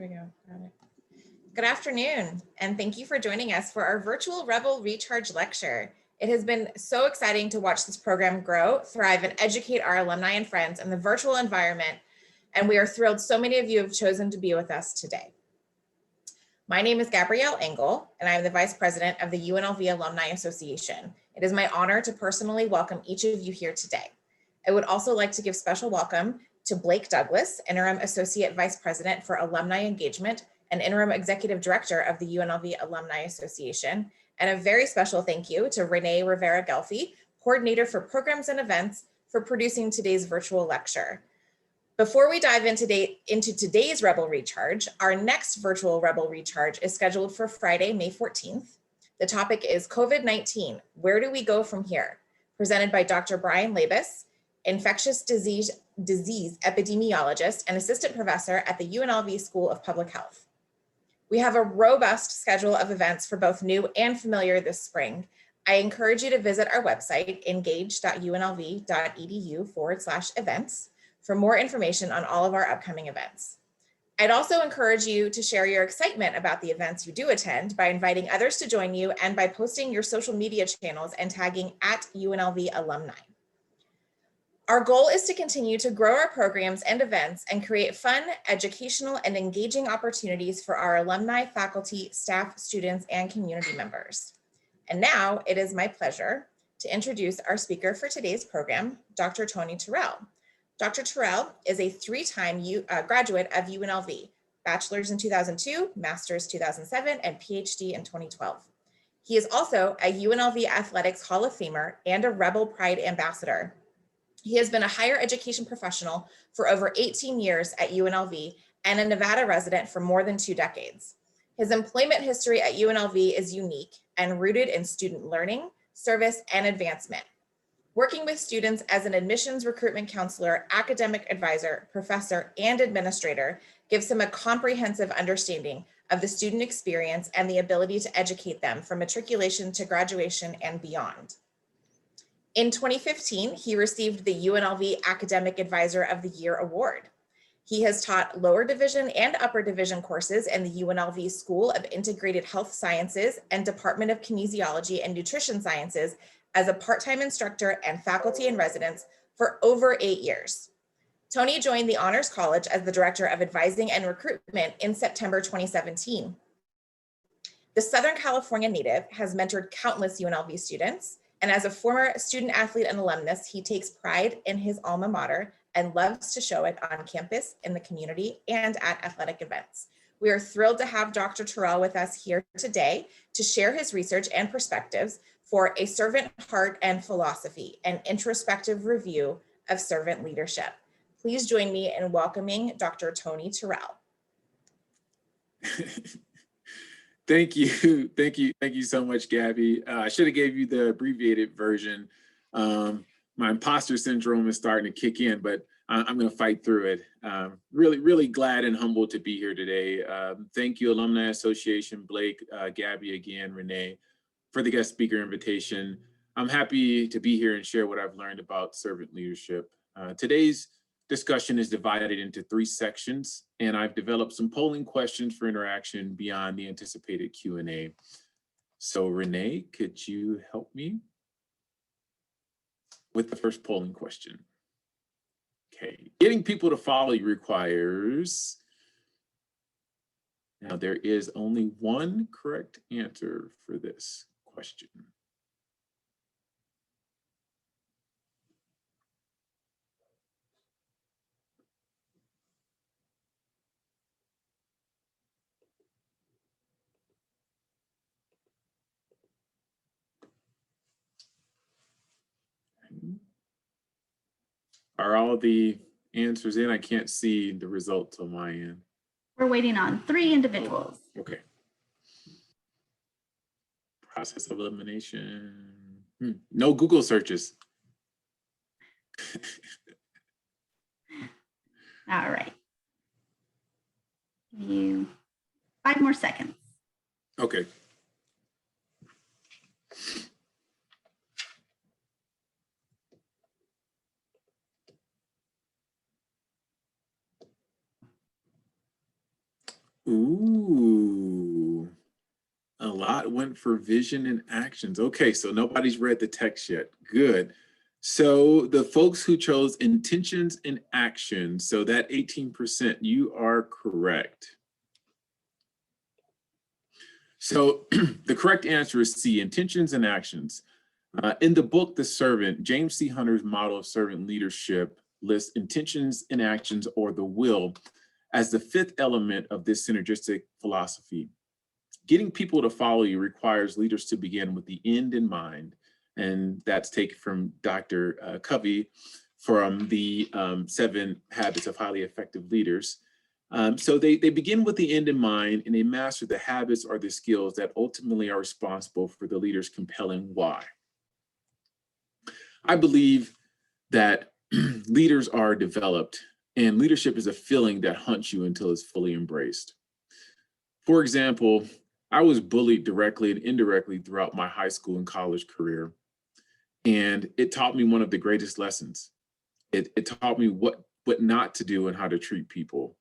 we go. Got it. Good afternoon, and thank you for joining us for our virtual Rebel Recharge lecture. It has been so exciting to watch this program grow, thrive, and educate our alumni and friends in the virtual environment, and we are thrilled so many of you have chosen to be with us today. My name is Gabrielle Engel, and I am the Vice President of the UNLV Alumni Association. It is my honor to personally welcome each of you here today. I would also like to give special welcome to Blake Douglas, Interim Associate Vice President for Alumni Engagement and Interim Executive Director of the UNLV Alumni Association, and a very special thank you to Renee Rivera-Gelfi, Coordinator for Programs and Events, for producing today's virtual lecture. Before we dive into today's Rebel Recharge, our next virtual Rebel Recharge is scheduled for Friday, May 14th. The topic is COVID-19, where do we go from here? Presented by Dr. Brian Labus, infectious disease epidemiologist and assistant professor at the UNLV School of Public Health. We have a robust schedule of events for both new and familiar this spring. I encourage you to visit our website, engage.unlv.edu/events, for more information on all of our upcoming events. I'd also encourage you to share your excitement about the events you do attend by inviting others to join you and by posting your social media channels and tagging @UNLV alumni. Our goal is to continue to grow our programs and events and create fun, educational, and engaging opportunities for our alumni, faculty, staff, students, and community members. And now it is my pleasure to introduce our speaker for today's program, Dr. Tony Terrell. Dr. Terrell is a three-time graduate of UNLV, bachelor's in 2002, master's 2007, and PhD in 2012. He is also a UNLV Athletics Hall of Famer and a Rebel Pride ambassador. He has been a higher education professional for over 18 years at UNLV and a Nevada resident for more than 2 decades. His employment history at UNLV is unique and rooted in student learning, service, and advancement. Working with students as an admissions recruitment counselor, academic advisor, professor, and administrator gives him a comprehensive understanding of the student experience and the ability to educate them from matriculation to graduation and beyond. In 2015, he received the UNLV Academic Advisor of the Year Award. He has taught lower division and upper division courses in the UNLV School of Integrated Health Sciences and Department of Kinesiology and Nutrition Sciences as a part-time instructor and faculty in residence for over 8 years. Tony joined the Honors College as the Director of Advising and Recruitment in September 2017. The Southern California native has mentored countless UNLV students, and as a former student athlete and alumnus, he takes pride in his alma mater and loves to show it on campus, in the community, and at athletic events. We are thrilled to have Dr. Terrell with us here today to share his research and perspectives for A Servant Heart and Philosophy, an introspective review of servant leadership. Please join me in welcoming Dr. Tony Terrell. Thank you so much, Gabby. I should have gave you the abbreviated version. My imposter syndrome is starting to kick in, but I'm going to fight through it. Really glad and humbled to be here today. Thank you, Alumni Association, Blake, Gabby again, Renee, for the guest speaker invitation. I'm happy to be here and share what I've learned about servant leadership. Today's discussion is divided into 3 sections, and I've developed some polling questions for interaction beyond the anticipated Q&A. So Renee, could you help me with the first polling question? Okay, getting people to follow you requires, now there is only one correct answer for this question. Are all the answers in? I can't see the results on my end. We're waiting on 3 individuals. Okay. Process of elimination. No Google searches. All right. Give you 5 more seconds. Okay. Ooh, a lot went for vision and actions. Okay, so nobody's read the text yet. Good. So the folks who chose intentions and actions, so that 18%, you are correct. So the correct answer is C, intentions and actions. In the book, The Servant, James C. Hunter's model of servant leadership lists intentions and actions, or the will, as the fifth element of this synergistic philosophy. Getting people to follow you requires leaders to begin with the end in mind. And that's taken from Dr. Covey from the 7 Habits of Highly Effective Leaders. So they begin with the end in mind, and they master the habits or the skills that ultimately are responsible for the leader's compelling why. I believe that leaders are developed, and leadership is a feeling that hunts you until it's fully embraced. For example, I was bullied directly and indirectly throughout my high school and college career, and it taught me one of the greatest lessons. It taught me what not to do and how to treat people.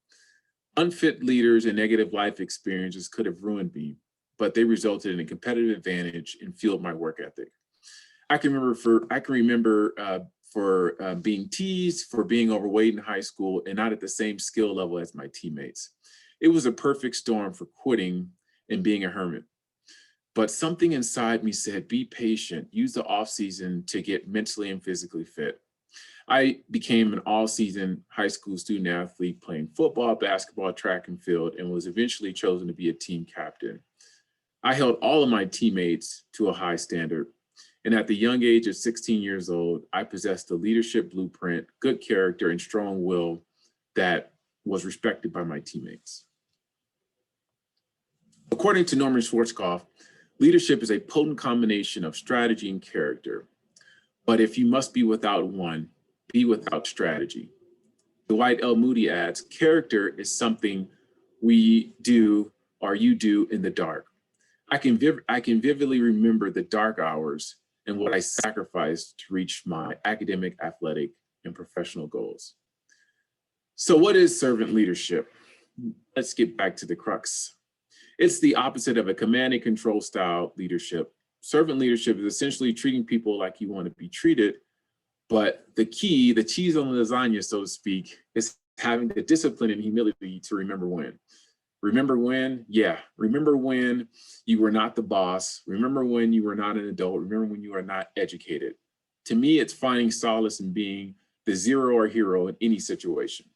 Unfit leaders and negative life experiences could have ruined me, but they resulted in a competitive advantage and fueled my work ethic. I can remember for being teased for being overweight in high school and not at the same skill level as my teammates. It was a perfect storm for quitting and being a hermit. But something inside me said, be patient, use the off season to get mentally and physically fit. I became an all-season high school student athlete playing football, basketball, track and field, and was eventually chosen to be a team captain. I held all of my teammates to a high standard. And at the young age of 16 years old, I possessed a leadership blueprint, good character, and strong will that was respected by my teammates. According to Norman Schwarzkopf, leadership is a potent combination of strategy and character. But if you must be without one, be without strategy. Dwight L. Moody adds, character is something we do or you do in the dark. I can vividly remember the dark hours and what I sacrificed to reach my academic, athletic, and professional goals. So what is servant leadership? Let's get back to the crux. It's the opposite of a command and control style leadership. Servant leadership is essentially treating people like you want to be treated, but the key, the cheese on the lasagna, so to speak, is having the discipline and humility to remember when. Remember when? Yeah. Remember when you were not the boss. Remember when you were not an adult. Remember when you are not educated. To me, it's finding solace in being the zero or hero in any situation.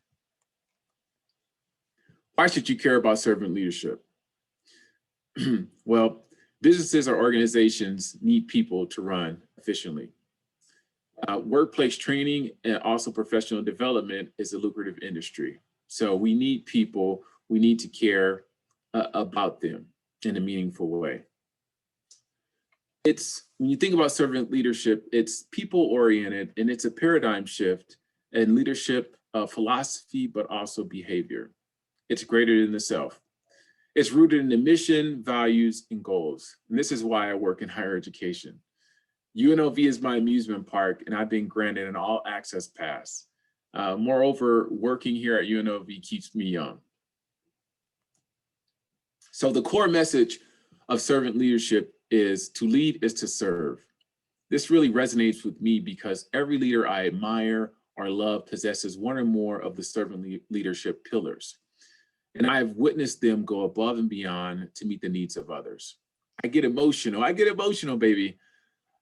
Why should you care about servant leadership? Well, businesses or organizations need people to run efficiently. Workplace training and also professional development is a lucrative industry. So we need people, we need to care about them in a meaningful way. When you think about servant leadership, it's people-oriented, and it's a paradigm shift in leadership philosophy, but also behavior. It's greater than the self. It's rooted in the mission, values, and goals. And this is why I work in higher education. UNLV is my amusement park, and I've been granted an all-access pass. Moreover, working here at UNLV keeps me young. So the core message of servant leadership is to lead is to serve. This really resonates with me because every leader I admire or love possesses one or more of the servant leadership pillars. And I have witnessed them go above and beyond to meet the needs of others. I get emotional, baby.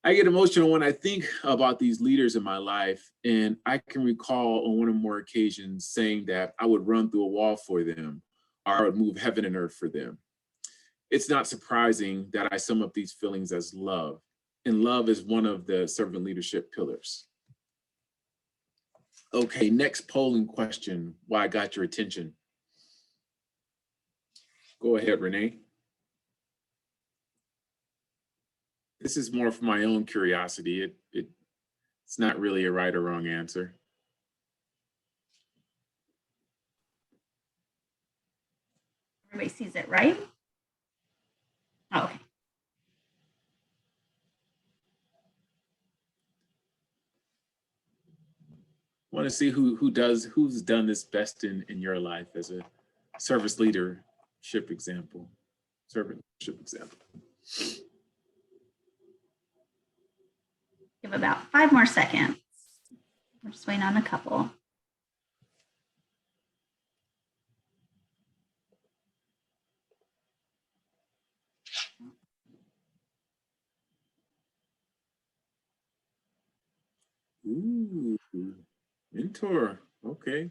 I get emotional when I think about these leaders in my life, and I can recall on one or more occasions saying that I would run through a wall for them, or I would move heaven and earth for them. It's not surprising that I sum up these feelings as love, and love is one of the servant leadership pillars. Okay, next polling question, why I got your attention. Go ahead, Renee. This is more for my own curiosity. It's not really a right or wrong answer. Everybody sees it, right? Oh, okay. I want to see who's done this best in your life as a service leader example, servant leadership example. Give about 5 more seconds. We're just waiting on a couple. Ooh, mentor. Okay.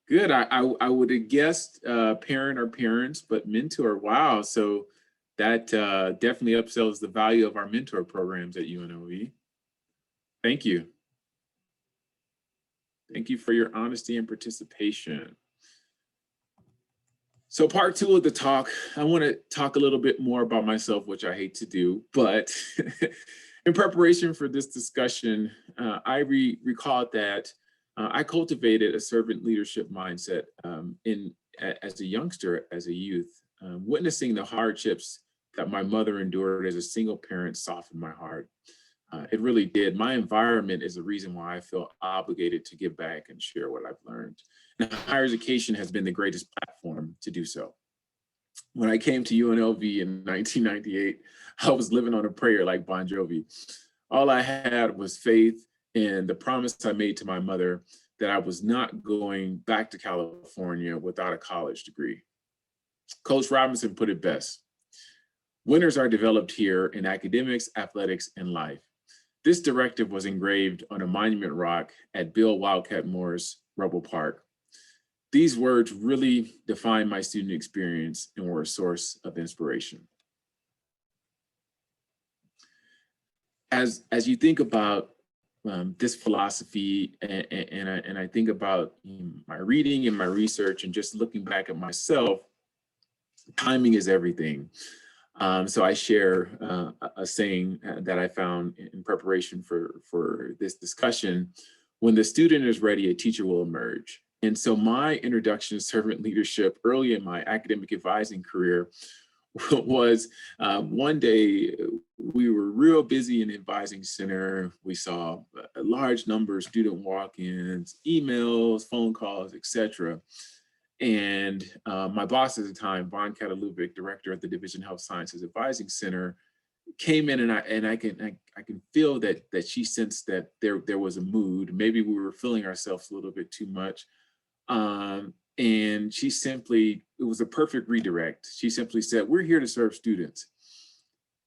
Good. I would have guessed parent or parents, but mentor. Wow. So that definitely upsells the value of our mentor programs at UNLV. Thank you. Thank you for your honesty and participation. So part 2 of the talk, I want to talk a little bit more about myself, which I hate to do, but in preparation for this discussion, I recalled that I cultivated a servant leadership mindset as a youngster, as a youth. Witnessing the hardships that my mother endured as a single parent softened my heart. It really did. My environment is the reason why I feel obligated to give back and share what I've learned. And higher education has been the greatest platform to do so. When I came to UNLV in 1998, I was living on a prayer like Bon Jovi. All I had was faith and the promise I made to my mother that I was not going back to California without a college degree. Coach Robinson put it best. Winners are developed here in academics, athletics, and life. This directive was engraved on a monument rock at Bill Wildcat Moore's Rebel Park. These words really defined my student experience and were a source of inspiration. As you think about this philosophy, and I think about my reading and my research and just looking back at myself, timing is everything. So I share a saying that I found in preparation for this discussion: when the student is ready, a teacher will emerge. And so my introduction to servant leadership early in my academic advising career was one day we were real busy in the advising center. We saw a large number of student walk-ins, emails, phone calls, etc. And my boss at the time, Von Katalubic, director at the Division Health Sciences Advising Center, came in, and I can feel that she sensed that there was a mood. Maybe we were feeling ourselves a little bit too much. And she simply, it was a perfect redirect. She simply said, "We're here to serve students."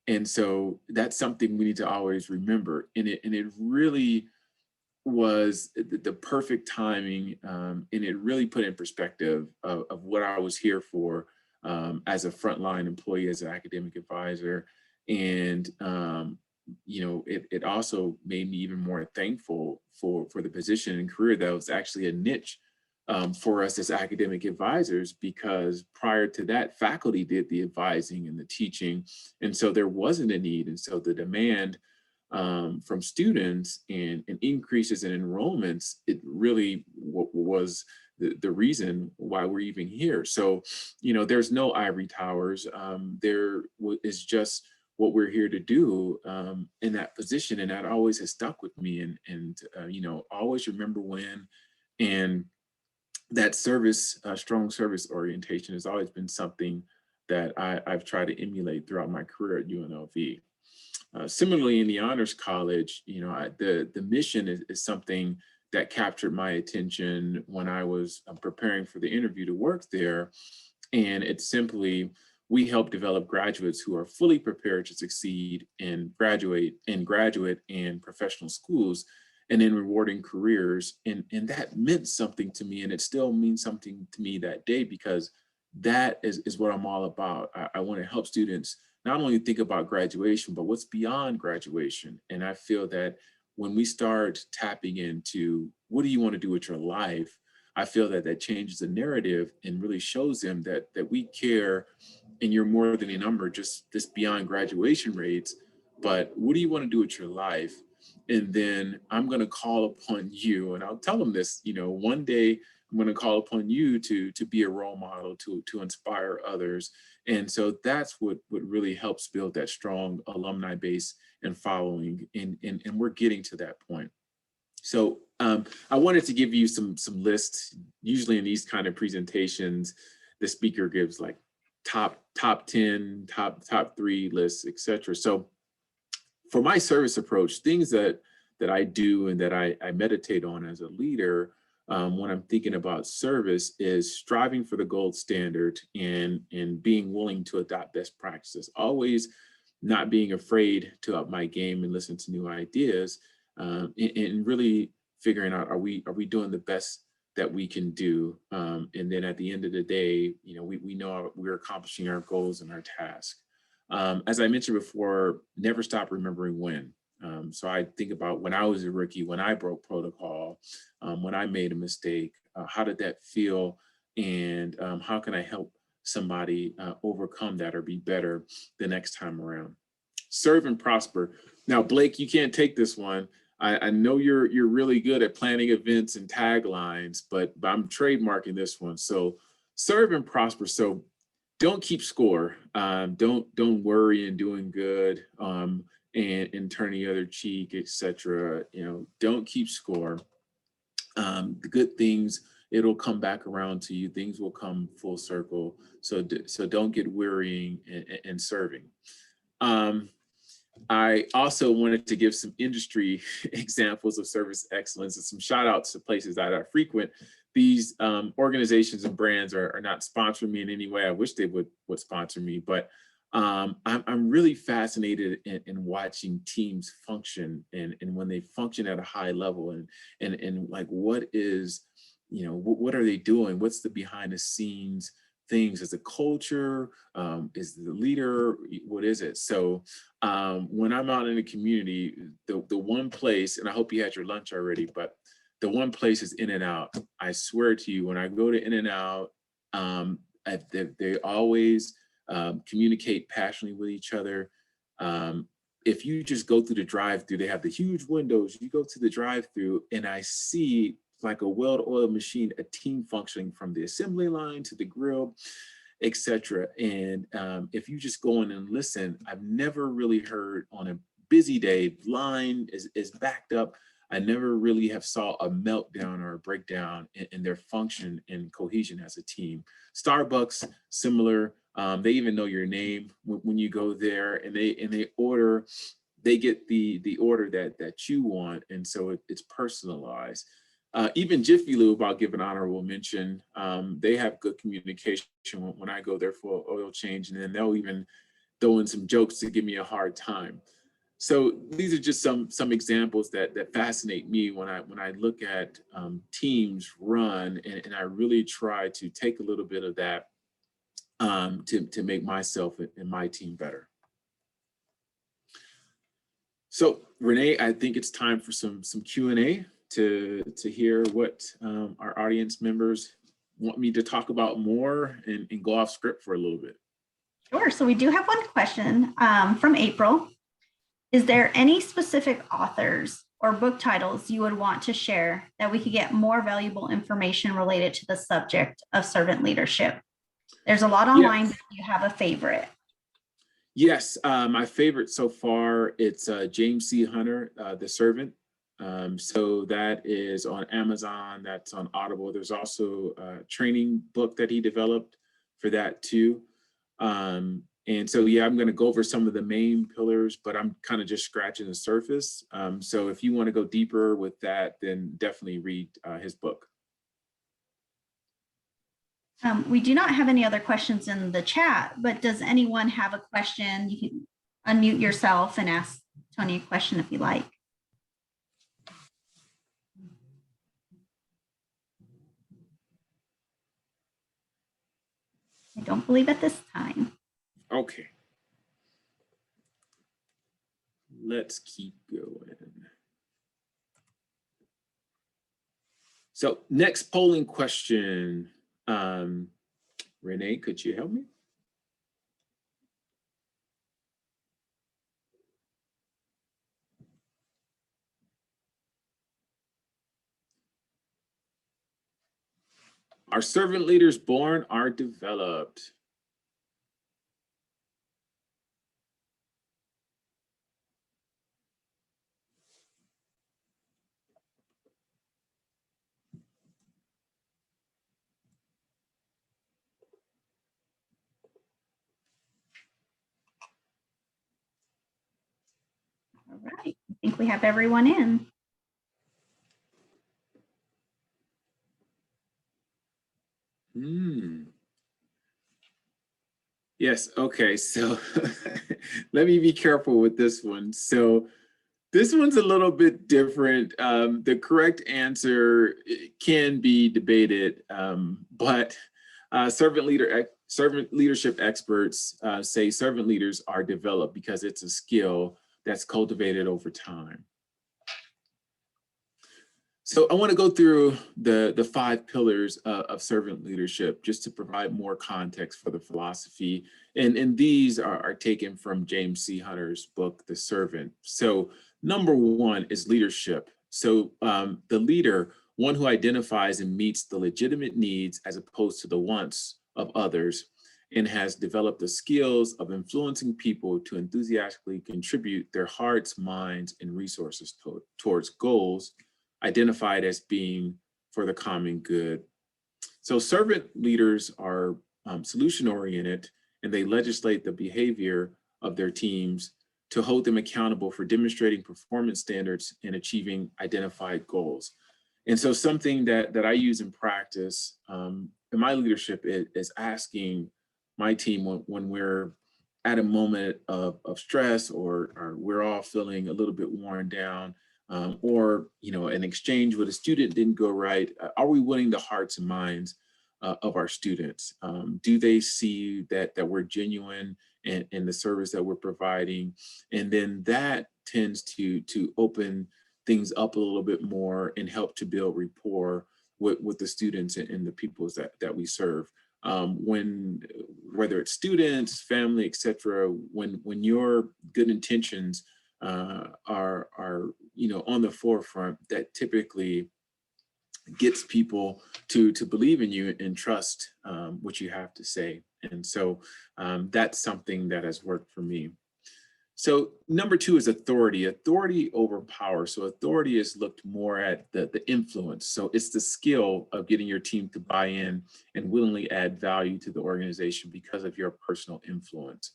And so that's something we need to always remember. And it really was the perfect timing, and it really put in perspective of what I was here for as a frontline employee, as an academic advisor. And it also made me even more thankful for the position and career that was actually a niche for us as academic advisors, because prior to that, faculty did the advising and the teaching, and so there wasn't a need. And so the demand from students and increases in enrollments, it really was the reason why we're even here. So, there's no ivory towers. There is just what we're here to do in that position. And that always has stuck with me. And always remember when. And that service, strong service orientation has always been something that I've tried to emulate throughout my career at UNLV. Similarly, in the Honors College, the mission is something that captured my attention when I was preparing for the interview to work there. And it's simply, we help develop graduates who are fully prepared to succeed in graduate and professional schools, and in rewarding careers. And that meant something to me, and it still means something to me that day, because that is what I'm all about. I want to help students not only think about graduation, but what's beyond graduation. And I feel that when we start tapping into what do you want to do with your life, I feel that changes the narrative and really shows them that we care, and you're more than a number, just this beyond graduation rates, but what do you want to do with your life? And then I'm going to call upon you, and I'll tell them this, one day I'm going to call upon you to be a role model, to inspire others. And so that's what really helps build that strong alumni base and following. And we're getting to that point. So I wanted to give you some lists. Usually in these kind of presentations, the speaker gives like top 10, top 3 lists, etc. So for my service approach, things that I do and that I meditate on as a leader when I'm thinking about service is striving for the gold standard and being willing to adopt best practices. Always not being afraid to up my game and listen to new ideas, and really figuring out, are we doing the best that we can do? And then at the end of the day, we know we're accomplishing our goals and our tasks. As I mentioned before, never stop remembering when. So I think about when I was a rookie, when I broke protocol, when I made a mistake, how did that feel? And how can I help somebody overcome that or be better the next time around? Serve and prosper. Now, Blake, you can't take this one. I know you're really good at planning events and taglines, but I'm trademarking this one. So serve and prosper. So don't keep score. Don't worry in doing good and turn the other cheek, etc. Don't keep score. The good things, it'll come back around to you. Things will come full circle. So don't get wearying in serving. I also wanted to give some industry examples of service excellence and some shout outs to places that I frequent. These organizations and brands are not sponsoring me in any way. I wish they would sponsor me, but I'm really fascinated in watching teams function and when they function at a high level and like what is, what are they doing? What's the behind the scenes things? Is the culture? Is the leader? What is it? So when I'm out in the community, the one place, and I hope you had your lunch already, but the one place is In-N-Out. I swear to you, when I go to In-N-Out, they always communicate passionately with each other. If you just go through the drive-through, they have the huge windows. You go to the drive-through, and I see like a well-oiled machine, a team functioning from the assembly line to the grill, etc. And if you just go in and listen, I've never really heard on a busy day, line is backed up. I never really have saw a meltdown or a breakdown in their function and cohesion as a team. Starbucks, similar. They even know your name when you go there, and they order. They get the order that you want, and so it's personalized. Even Jiffy Lube, I'll give an honorable mention. They have good communication when I go there for oil change, and then they'll even throw in some jokes to give me a hard time. So these are just some examples that fascinate me when I look at teams run, and I really try to take a little bit of that to make myself and my team better. So Renee, I think it's time for some Q&A to hear what our audience members want me to talk about more and go off script for a little bit. Sure. So we do have one question from April. Is there any specific authors or book titles you would want to share that we could get more valuable information related to the subject of servant leadership? There's a lot online, yes. But do you have a favorite? Yes, my favorite so far, it's James C. Hunter, The Servant. So that is on Amazon, that's on Audible. There's also a training book that he developed for that too. And so, yeah, I'm going to go over some of the main pillars, but I'm kind of just scratching the surface. So if you want to go deeper with that, then definitely read his book. We do not have any other questions in the chat, but does anyone have a question? You can unmute yourself and ask Tony a question if you like. I don't believe at this time. Okay. Let's keep going. So next polling question. Renee, could you help me? Are servant leaders born or developed? right, I think we have everyone in. Yes, okay, so let me be careful with this one. So this one's a little bit different. The correct answer can be debated, but servant leadership experts say servant leaders are developed because it's a skill that's cultivated over time. So I want to go through the 5 pillars of servant leadership just to provide more context for the philosophy. And these are taken from James C. Hunter's book, The Servant. So number 1 is leadership. So the leader, one who identifies and meets the legitimate needs as opposed to the wants of others, and has developed the skills of influencing people to enthusiastically contribute their hearts, minds, and resources towards goals identified as being for the common good. So servant leaders are solution-oriented, and they legislate the behavior of their teams to hold them accountable for demonstrating performance standards and achieving identified goals. And so something that I use in practice in my leadership is asking my team when we're at a moment of stress or we're all feeling a little bit worn down, or an exchange with a student didn't go right, are we winning the hearts and minds of our students? Do they see that we're genuine in the service that we're providing? And then that tends to open things up a little bit more and help to build rapport with the students and the peoples that we serve. Whether it's students, family, etc., when your good intentions are on the forefront, that typically gets people to believe in you and trust what you have to say. And so that's something that has worked for me. So number 2 is authority over power. So authority is looked more at the influence. So it's the skill of getting your team to buy in and willingly add value to the organization because of your personal influence.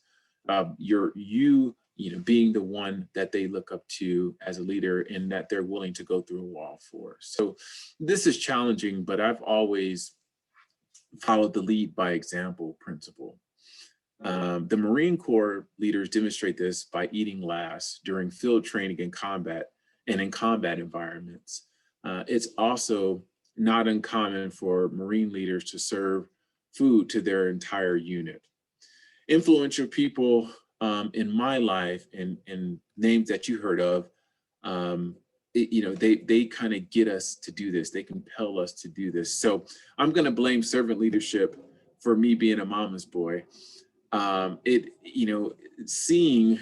Being the one that they look up to as a leader and that they're willing to go through a wall for. So this is challenging, but I've always followed the lead by example principle. The Marine Corps leaders demonstrate this by eating last during field training and in combat environments. It's also not uncommon for Marine leaders to serve food to their entire unit. Influential people in my life and names that you heard of, they kind of get us to do this. They compel us to do this. So I'm going to blame servant leadership for me being a mama's boy. Seeing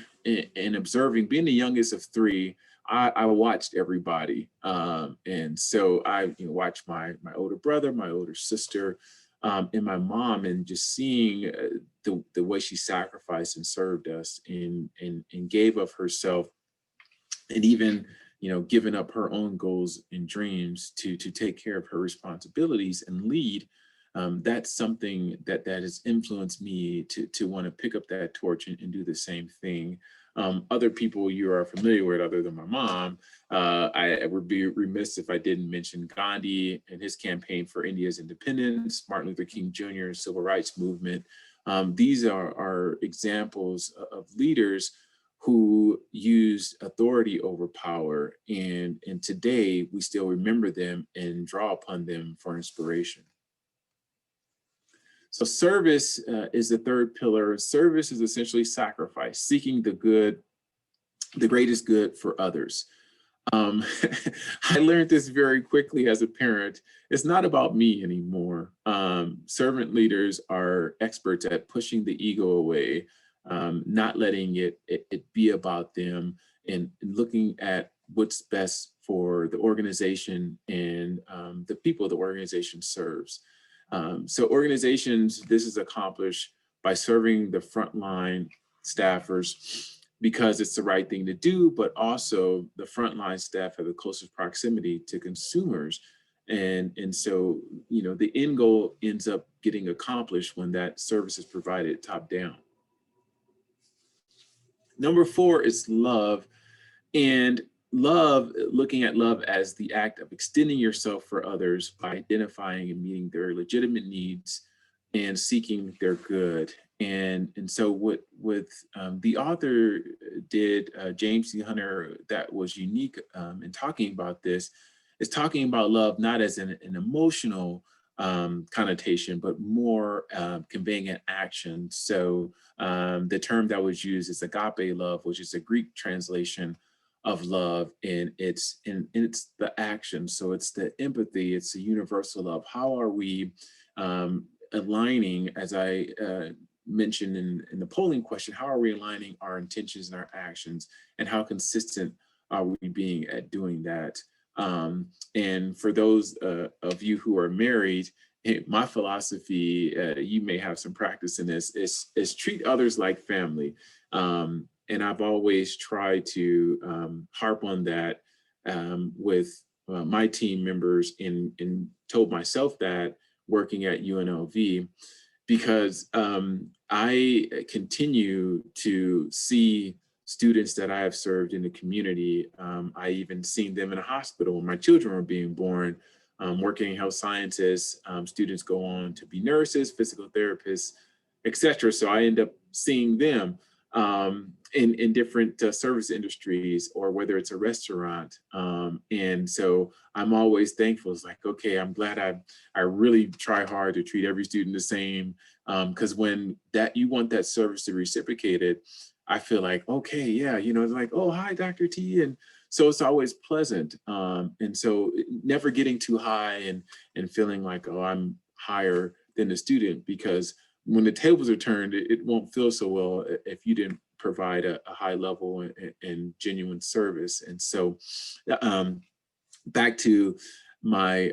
and observing, being the youngest of 3, I watched everybody. And so I watched my older brother, my older sister, and my mom, and just seeing the way she sacrificed and served us and gave of herself, and even giving up her own goals and dreams to take care of her responsibilities and lead. That's something that has influenced me to want to pick up that torch and do the same thing. Other people you are familiar with other than my mom, I would be remiss if I didn't mention Gandhi and his campaign for India's independence, Martin Luther King Jr., civil rights movement. These are examples of leaders who used authority over power, and today we still remember them and draw upon them for inspiration. So service is the 3rd pillar. Service is essentially sacrifice, seeking the greatest good for others. I learned this very quickly as a parent. It's not about me anymore. Servant leaders are experts at pushing the ego away, not letting it be about them, and looking at what's best for the organization and the people the organization serves. So organizations, this is accomplished by serving the frontline staffers because it's the right thing to do, but also the frontline staff have the closest proximity to consumers. And so, the end goal ends up getting accomplished when that service is provided top down. Number 4 is love. And love, looking at love as the act of extending yourself for others by identifying and meeting their legitimate needs and seeking their good. And so what the author did, James C. Hunter, that was unique in talking about this, is talking about love not as an emotional connotation, but more conveying an action. So the term that was used is agape love, which is a Greek translation of love, and it's the action. So it's the empathy, it's the universal love. How are we aligning, as I mentioned in the polling question, how are we aligning our intentions and our actions, and how consistent are we being at doing that? And for those of you who are married, my philosophy, you may have some practice in this, is treat others like family. And I've always tried to harp on that with my team members, and told myself that working at UNLV, because I continue to see students that I have served in the community. I even seen them in a hospital when my children were being born, working in health sciences. Students go on to be nurses, physical therapists, etc. So I end up seeing them in different service industries, or whether it's a restaurant. And so I'm always thankful. It's like, okay, I'm glad I really try hard to treat every student the same, because when you want that service to be reciprocated, I feel like, okay, yeah, it's like, oh, hi, Dr. T. And so it's always pleasant. And so never getting too high and feeling like, oh, I'm higher than the student, because when the tables are turned, it won't feel so well if you didn't provide a high level and genuine service. And so back to my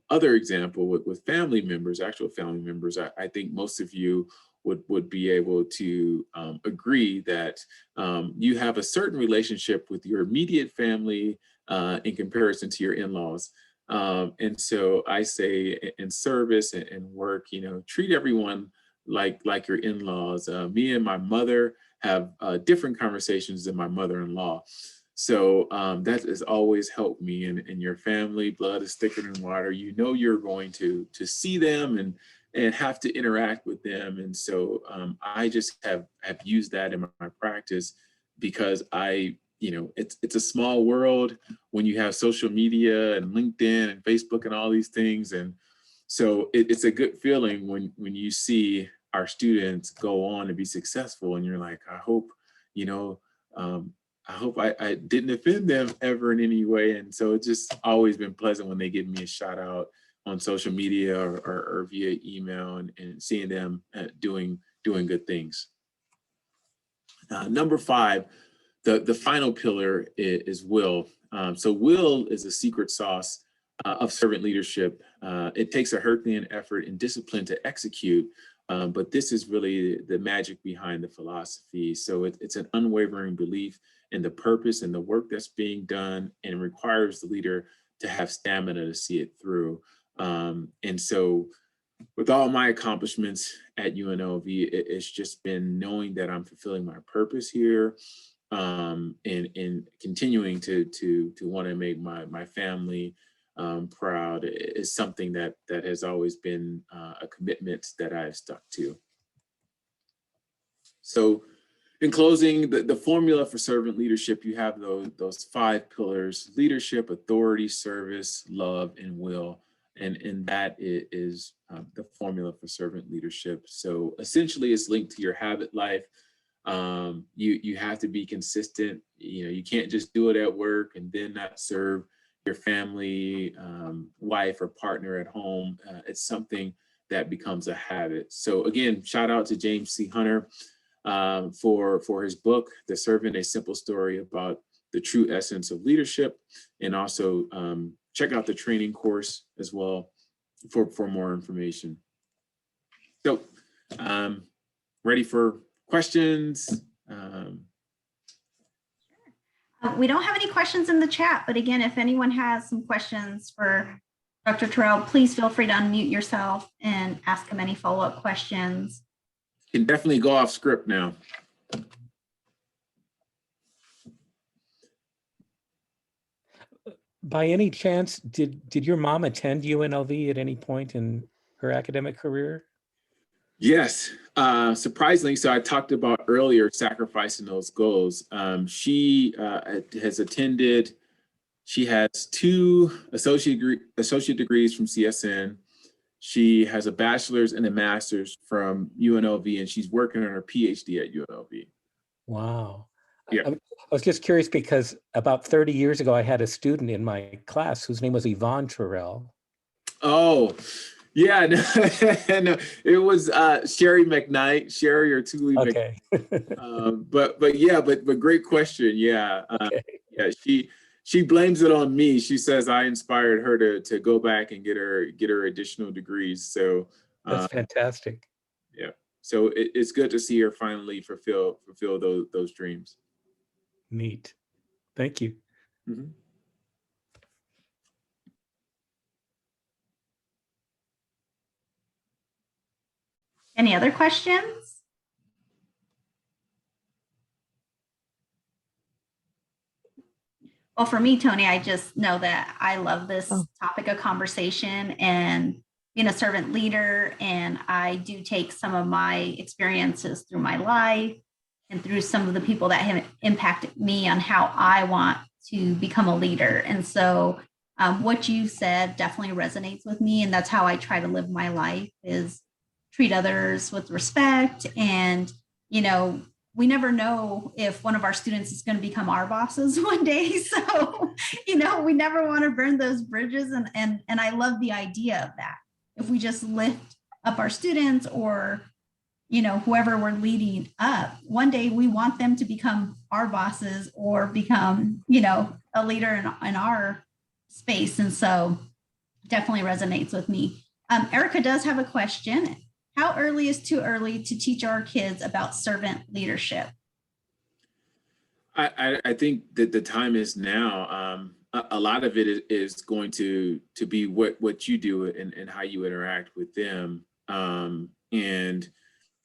other example with family members, actual family members, I think most of you would be able to agree that you have a certain relationship with your immediate family in comparison to your in-laws. And so I say in service and work, treat everyone like your in-laws. Me and my mother have different conversations than my mother-in-law. So that has always helped me. And your family, blood is thicker than water. You're going to see them and have to interact with them. And so I just have used that in my practice, because it's a small world when you have social media and LinkedIn and Facebook and all these things. And so it's a good feeling when you see our students go on to be successful, and you're like, I hope I didn't offend them ever in any way. And so it's just always been pleasant when they give me a shout out on social media or via email, and seeing them doing good things. Number 5, the final pillar is will. So will is a secret sauce of servant leadership. It takes a Herculean effort and discipline to execute, but this is really the magic behind the philosophy. So it's an unwavering belief in the purpose and the work that's being done, and it requires the leader to have stamina to see it through. And so with all my accomplishments at UNLV, it's just been knowing that I'm fulfilling my purpose here, and continuing to want to make my family proud is something that has always been a commitment that I've stuck to. So in closing, the formula for servant leadership, you have those 5 pillars: leadership, authority, service, love, and will. And that is the formula for servant leadership. So essentially it's linked to your habit life. You have to be consistent. You can't just do it at work and then not serve your family, wife or partner at home. It's something that becomes a habit. So again, shout out to James C. Hunter for his book, The Servant, A Simple Story About the True Essence of Leadership. And also check out the training course as well for more information. So ready for questions? We don't have any questions in the chat, but again, if anyone has some questions for Dr. Terrell, please feel free to unmute yourself and ask him any follow-up questions. Can definitely go off script now. by any chance, did your mom attend UNLV at any point in her academic career? Yes, surprisingly, so I talked about earlier sacrificing those goals. She has attended, she has 2 associate degrees from CSN. She has a bachelor's and a master's from UNLV, and she's working on her PhD at UNLV. Wow. Yeah. I was just curious because about 30 years ago, I had a student in my class whose name was Yvonne Terrell. Oh, yeah, no, no, it was Sherry McKnight, Sherry or Thule. Okay. But great question. Yeah, Okay. yeah. She blames it on me. She says I inspired her to go back and get her additional degrees. So That's fantastic. yeah. So it's good to see her finally fulfill those dreams. Neat. Thank you. Mm-hmm. Any other questions? Well, for me, Tony, I just know that I love this topic of conversation and being a servant leader. And I do take some of my experiences through my life and through some of the people that have impacted me on how I want to become a leader. And so what you said definitely resonates with me. And that's how I try to live my life, is treat others with respect. And, you know, we never know if one of our students is going to become our bosses one day. So, you know, we never want to burn those bridges. And I love the idea of that. If we just lift up our students, or, you know, whoever we're leading up, one day we want them to become our bosses or become, you know, a leader in our space. And so definitely resonates with me. Erica does have a question. How early is too early to teach our kids about servant leadership? I think that the time is now. A lot of it is going to be what you do and how you interact with them, and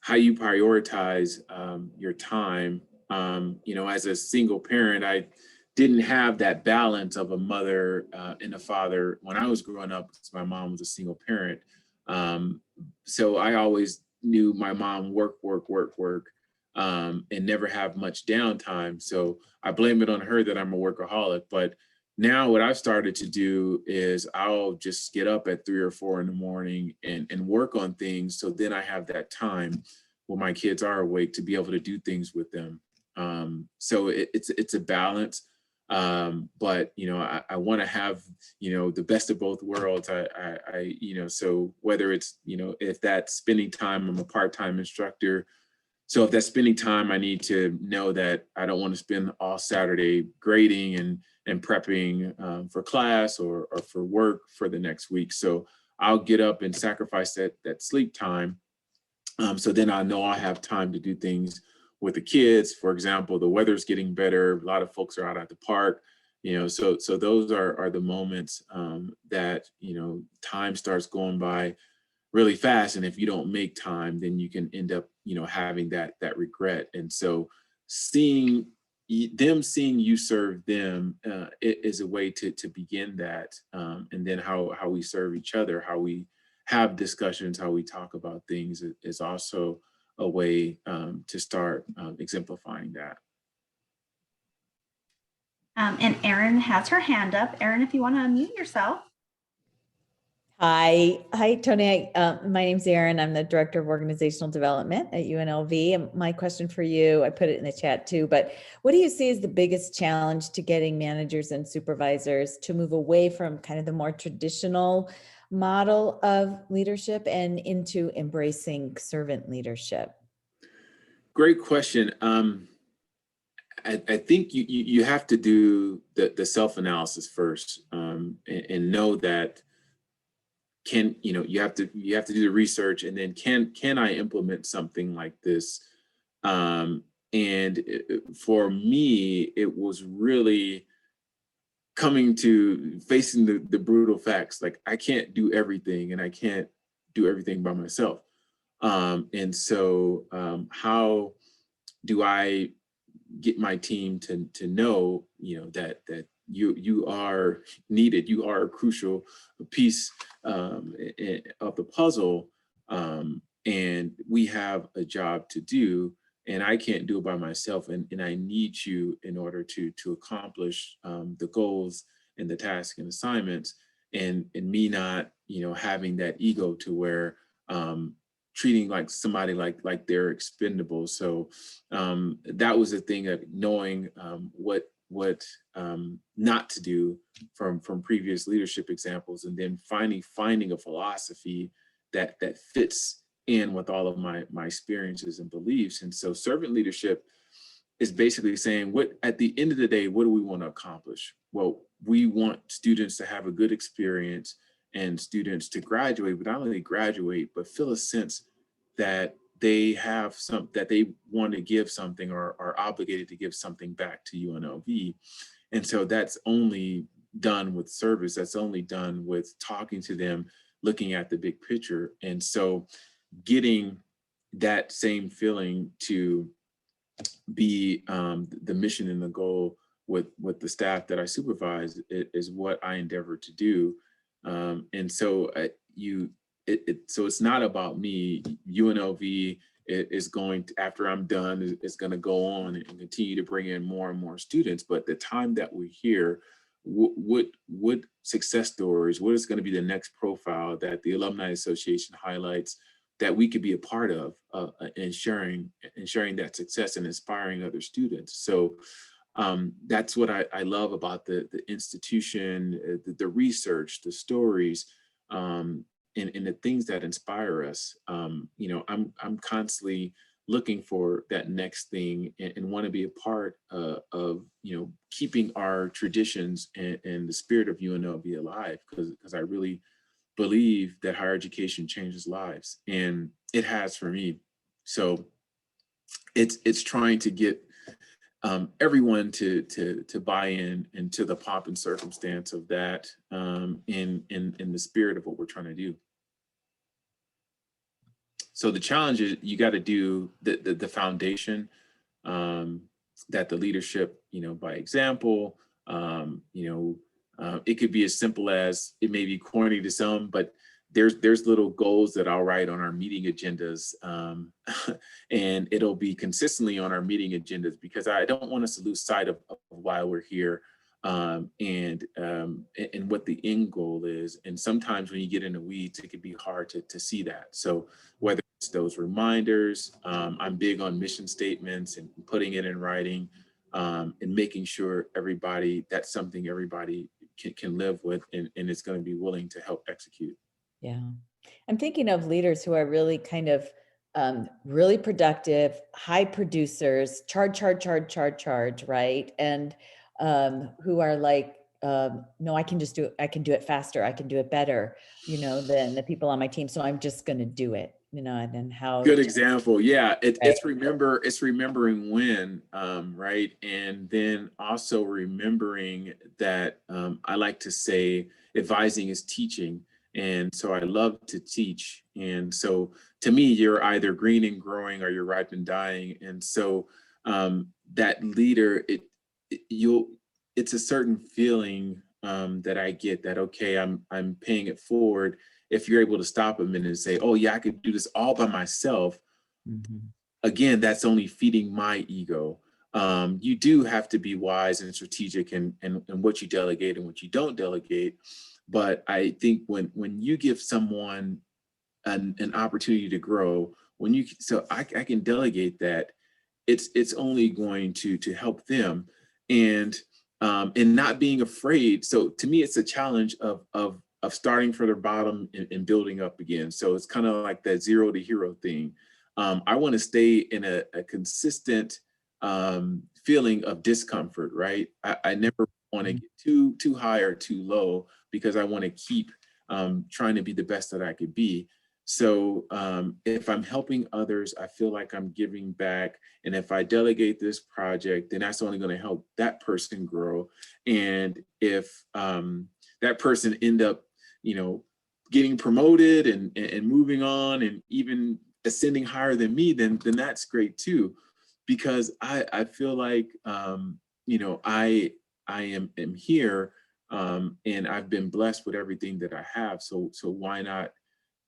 how you prioritize your time. You know, as a single parent, I didn't have that balance of a mother and a father when I was growing up, because my mom was a single parent. So I always knew my mom work, and never have much downtime. So I blame it on her that I'm a workaholic. But now what I've started to do is I'll just get up at 3 or 4 in the morning and work on things. So then I have that time when my kids are awake to be able to do things with them. So it's a balance. But, you know, I want to have, you know, the best of both worlds. I, you know, so whether it's, you know, if that's spending time, I'm a part-time instructor. So if that's spending time, I need to know that I don't want to spend all Saturday grading and prepping for class or for work for the next week. So I'll get up and sacrifice that sleep time. So then I know I have time to do things with the kids. For example, the weather's getting better. A lot of folks are out at the park, you know, so those are the moments that, you know, time starts going by really fast. And if you don't make time, then you can end up, you know, having that regret. And so seeing you serve them is a way to begin that. And then how we serve each other, how we have discussions, how we talk about things is also a way to start exemplifying that. And Erin has her hand up. Erin, if you want to unmute yourself. Hi, Tony. My name's Erin. I'm the Director of Organizational Development at UNLV. And my question for you, I put it in the chat too, but what do you see as the biggest challenge to getting managers and supervisors to move away from kind of the more traditional model of leadership and into embracing servant leadership? Great question. I think you have to do the self-analysis first, and know that you have to do the research, and then can I implement something like this? For me, it was really coming to facing the brutal facts. Like, I can't do everything, and I can't do everything by myself. And so how do I get my team to know, you know, that you are needed. You are a crucial piece of the puzzle, and we have a job to do. And I can't do it by myself, and I need you in order to accomplish the goals and the tasks and assignments. And me not, having that ego to where treating like somebody like they're expendable. So that was the thing, of knowing what not to do from previous leadership examples, and then finding a philosophy that fits in with all of my experiences and beliefs. And so servant leadership is basically saying, what at the end of the day, what do we want to accomplish? Well, we want students to have a good experience and students to graduate, but not only graduate, but feel a sense that they have that they want to give something, or are obligated to give something back to UNLV. And so that's only done with service. That's only done with talking to them, looking at the big picture. And so getting that same feeling to be the mission and the goal with the staff that I supervise is what I endeavor to do. And so so it's not about me. UNLV is going to, after I'm done, is going to go on and continue to bring in more and more students. But the time that we're here, what success stories, what is going to be the next profile that the Alumni Association highlights that we could be a part of, and sharing that success and inspiring other students. So that's what I love about the institution, the research, the stories, and the things that inspire us. I'm constantly looking for that next thing, and want to be a part of keeping our traditions and the spirit of UNLV alive, because I really believe that higher education changes lives, and it has for me. So it's trying to get everyone to buy in into the pomp and circumstance of that, in the spirit of what we're trying to do. So the challenge is, you got to do the foundation, that the leadership, by example. It could be as simple as, it may be corny to some, but there's little goals that I'll write on our meeting agendas, and it'll be consistently on our meeting agendas, because I don't want us to lose sight of why we're here, and what the end goal is. And sometimes when you get in the weeds, it can be hard to see that. So whether it's those reminders, I'm big on mission statements and putting it in writing, and making sure that's something everybody can live with, and is going to be willing to help execute. Yeah. I'm thinking of leaders who are really kind of really productive, high producers, charge, right? And who are like, no, I can do it faster. I can do it better, than the people on my team. So I'm just going to do it, and then how. Good example. Yeah. It's remembering when, right. And then also remembering that, I like to say advising is teaching. And so I love to teach. And so to me, you're either green and growing, or you're ripe and dying. And so that leader, it's a certain feeling that I get, that, okay, I'm paying it forward. If you're able to stop a minute and say, oh yeah, I could do this all by myself. Mm-hmm. Again, that's only feeding my ego. You do have to be wise and strategic in what you delegate and what you don't delegate. But I think when you give someone an opportunity to grow, I can delegate that, it's only going to help them, and not being afraid. So to me, it's a challenge of starting from the bottom and building up again. So it's kind of like that 0 to hero thing. I want to stay in a consistent feeling of discomfort, right? I never want to get too high or too low, because I want to keep trying to be the best that I could be. So if I'm helping others, I feel like I'm giving back. And if I delegate this project, then that's only going to help that person grow. And if that person end up, getting promoted and moving on, and even ascending higher than me, then that's great too. Because I feel like, I am here, and I've been blessed with everything that I have. So why not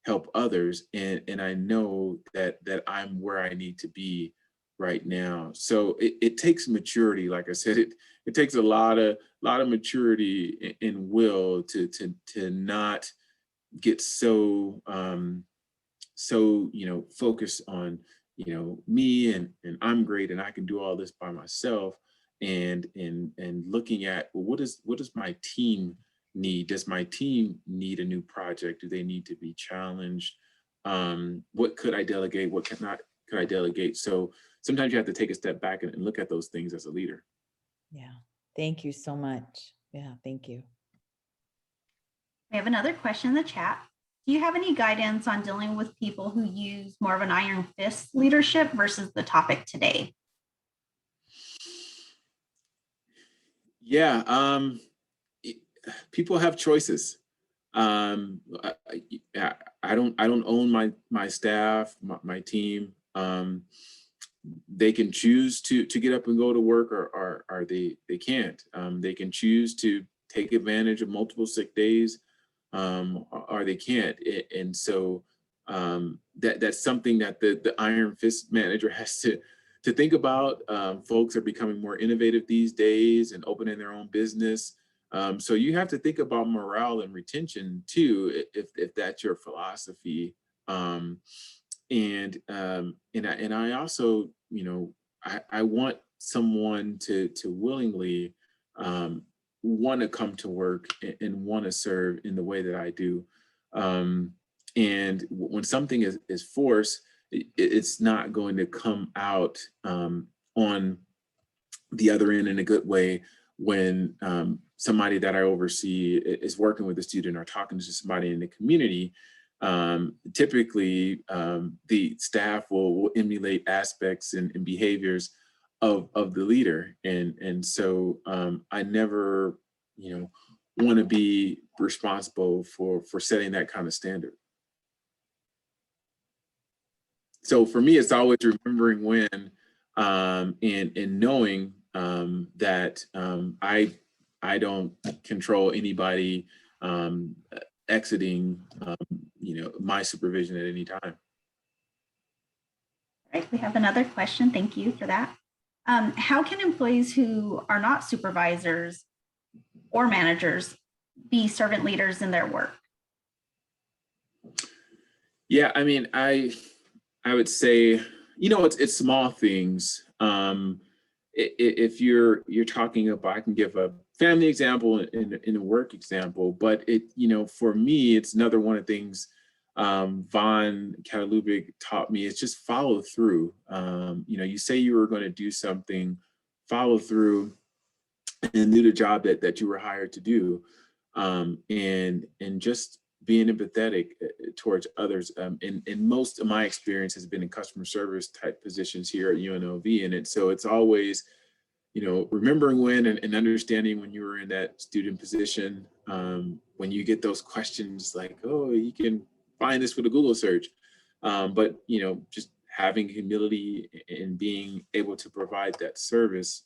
help others? And I know that I'm where I need to be right now. So it takes maturity. Like I said, it takes a lot of maturity and will to not get so focused on me and I'm great and I can do all this by myself, and looking at, well, what does my team need? Does my team need a new project? Do they need to be challenged? What could I delegate? What could I delegate? So sometimes you have to take a step back and look at those things as a leader. Yeah. Thank you so much. Yeah. Thank you. We have another question in the chat. Do you have any guidance on dealing with people who use more of an iron fist leadership versus the topic today? Yeah, people have choices. I don't own my staff, my team. They can choose to get up and go to work, or they can't. They can choose to take advantage of multiple sick days, or they can't. And so that's something that the iron fist manager has to think about. Folks are becoming more innovative these days and opening their own business. So you have to think about morale and retention too, if that's your philosophy. And I also, I want someone to willingly want to come to work and want to serve in the way that I do. And when something is forced, it's not going to come out on the other end in a good way. When somebody that I oversee is working with a student or talking to somebody in the community, typically the staff will emulate aspects and behaviors of the leader. And so I never, want to be responsible for setting that kind of standard. So for me, it's always remembering when and knowing that I don't control anybody exiting my supervision at any time. All right, we have another question. Thank you for that. How can employees who are not supervisors or managers be servant leaders in their work? Yeah, I mean, I would say, it's small things. If you're talking about, I can give a family example and a work example, but for me, it's another one of the things Von Katalubik taught me. It's just follow through. You say you were going to do something, follow through and do the job that you were hired to do, and just being empathetic towards others. And most of my experience has been in customer service type positions here at UNLV. And so it's always, remembering when and understanding when you were in that student position, when you get those questions like, oh, you can find this with a Google search. But, just having humility and being able to provide that service.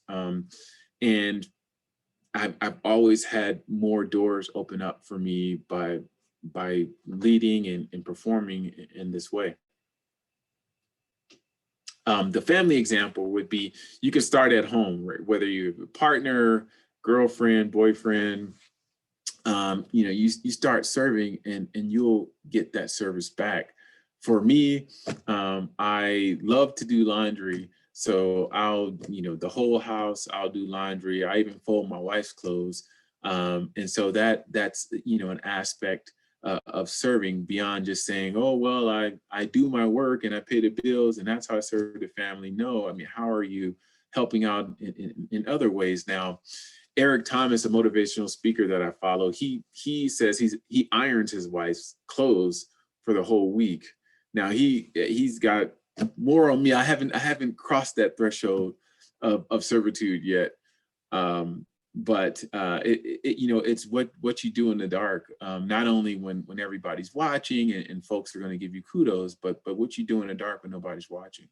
And I've always had more doors open up for me by leading and performing in this way. The family example would be, you can start at home, right? Whether you're a partner, girlfriend, boyfriend, you start serving and you'll get that service back. For me, I love to do laundry. So I'll, the whole house, I'll do laundry. I even fold my wife's clothes. And so that's, an aspect of serving beyond just saying, oh, well, I do my work and I pay the bills and that's how I serve the family. No, I mean, how are you helping out in other ways? Now, Eric Thomas, a motivational speaker that I follow, he says he irons his wife's clothes for the whole week. Now he's got more on me. I haven't crossed that threshold of servitude yet. But it's what you do in the dark, not only when everybody's watching and folks are going to give you kudos, but what you do in the dark when nobody's watching.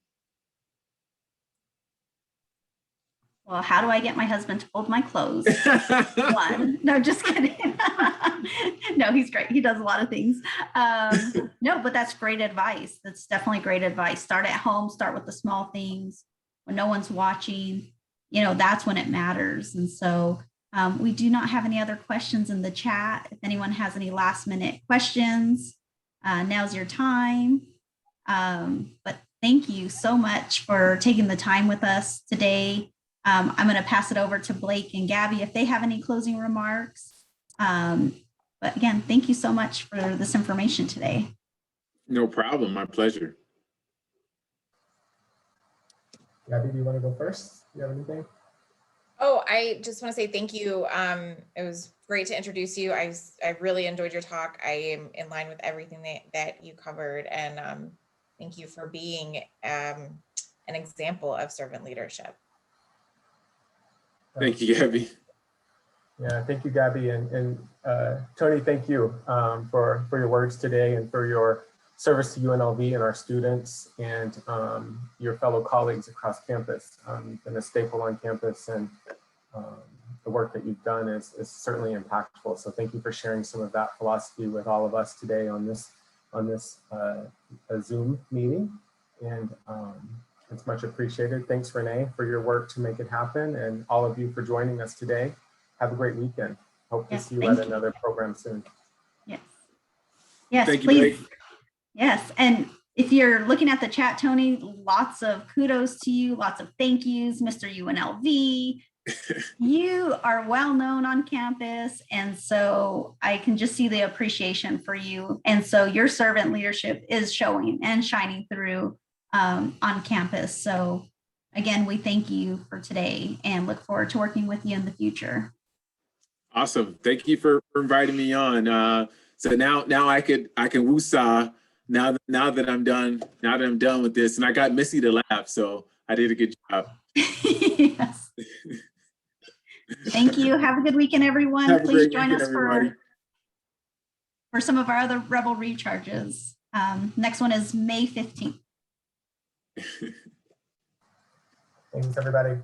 Well, how do I get my husband to fold my clothes? One. No, just kidding. No, he's great. He does a lot of things. No, but that's great advice. That's definitely great advice. Start at home, start with the small things. When no one's watching, you know, that's when it matters. And so we do not have any other questions in the chat. If anyone has any last minute questions, now's your time. But thank you so much for taking the time with us today. I'm going to pass it over to Blake and Gabby if they have any closing remarks. But again, thank you so much for this information today. No problem. My pleasure. Gabby, do you want to go first? Do you have anything? Oh, I just want to say thank you. It was great to introduce you. I really enjoyed your talk. I am in line with everything that you covered. And thank you for being an example of servant leadership. Thank you, Gabby. Yeah, thank you, Gabby. And Tony, thank you for your words today and for your service to UNLV and our students and your fellow colleagues across campus. You've been a staple on campus, and the work that you've done is certainly impactful. So thank you for sharing some of that philosophy with all of us today on this Zoom meeting. And it's much appreciated. Thanks, Renee, for your work to make it happen, and all of you for joining us today. Have a great weekend. Hope to see you at another program soon. Yes. Yes, Thank you, please. Blake. Yes. And if you're looking at the chat, Tony, lots of kudos to you, lots of thank yous, Mr. UNLV. You are well known on campus. And so I can just see the appreciation for you. And so your servant leadership is showing and shining through on campus. So again, we thank you for today and look forward to working with you in the future. Awesome. Thank you for inviting me on. So now I can woosah now that I'm done with this, and I got Missy to laugh, so I did a good job. Yes. Thank you. Have a good weekend, everyone. Have a Please great join weekend, us everybody. for some of our other Rebel recharges. Next one is May 15th. Thanks, everybody.